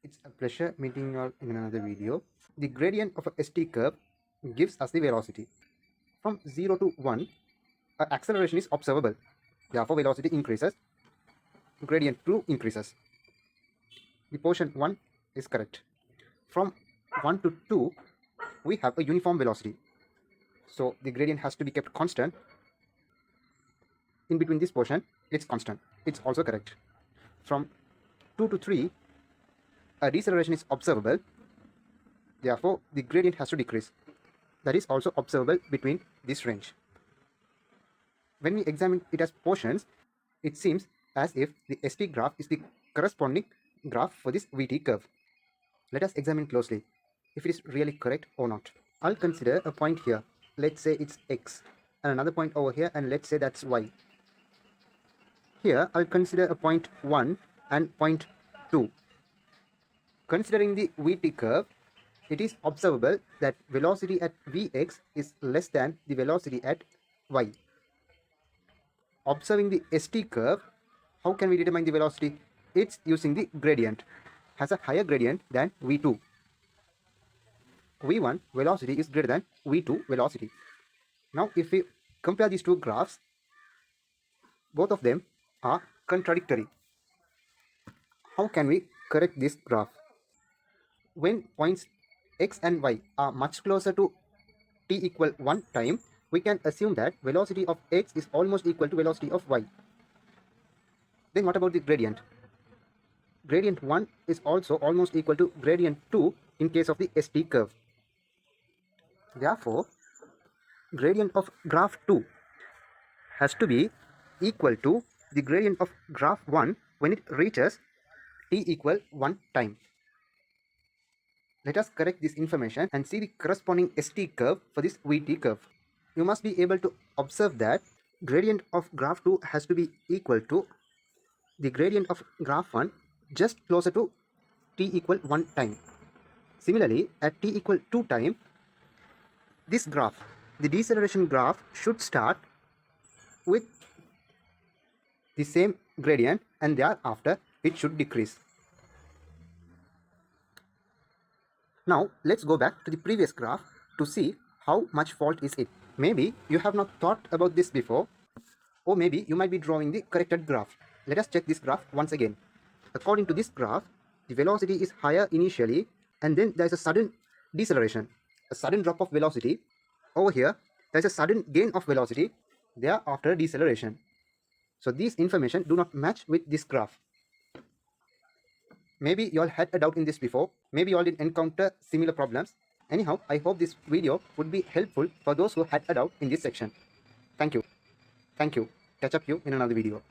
It's a pleasure meeting you all in another video. The gradient of a ST curve gives us the velocity. From 0 to 1, acceleration is observable. Therefore, velocity increases, gradient 2 increases. The portion 1 is correct. From 1 to 2, we have a uniform velocity. So, the gradient has to be kept constant. In between this portion, it's constant. It's also correct. From 2 to 3, a deceleration is observable. Therefore, the gradient has to decrease. That is also observable between this range. When we examine it as portions, it seems as if the ST graph is the corresponding graph for this VT curve. Let us examine closely if it is really correct or not. I'll consider a point here. Let's say it's X, and another point over here, and let's say that's Y. Here, I'll consider a point 1 and point 2. Considering the VT curve, it is observable that velocity at Vx is less than the velocity at Y. Observing the ST curve, how can we determine the velocity? It's using the gradient. Has a higher gradient than V2. V1 velocity is greater than V2 velocity. Now, if we compare these two graphs, both of them are contradictory. How can we correct this graph? When points X and Y are much closer to t equal 1 time, we can assume that velocity of X is almost equal to velocity of Y. Then what about the gradient? Gradient 1 is also almost equal to gradient 2 in case of the ST curve. Therefore, gradient of graph 2 has to be equal to the gradient of graph 1 when it reaches t equal 1 time. Let us correct this information and see the corresponding ST curve for this VT curve. You must be able to observe that gradient of graph 2 has to be equal to the gradient of graph 1 just closer to t equal 1 time. Similarly, at t equal 2 time, this graph, the deceleration graph, should start with the same gradient and thereafter it should decrease. Now let's go back to the previous graph to see how much fault is it. Maybe you have not thought about this before, or maybe you might be drawing the corrected graph. Let us check this graph once again. According to this graph, the velocity is higher initially and then there is a sudden deceleration, a sudden drop of velocity. Over here, there is a sudden gain of velocity, thereafter deceleration. So these information do not match with this graph. Maybe you all had a doubt in this before. Maybe you all did encounter similar problems. Anyhow, I hope this video would be helpful for those who had a doubt in this section. Thank you. Thank you. Catch up you in another video.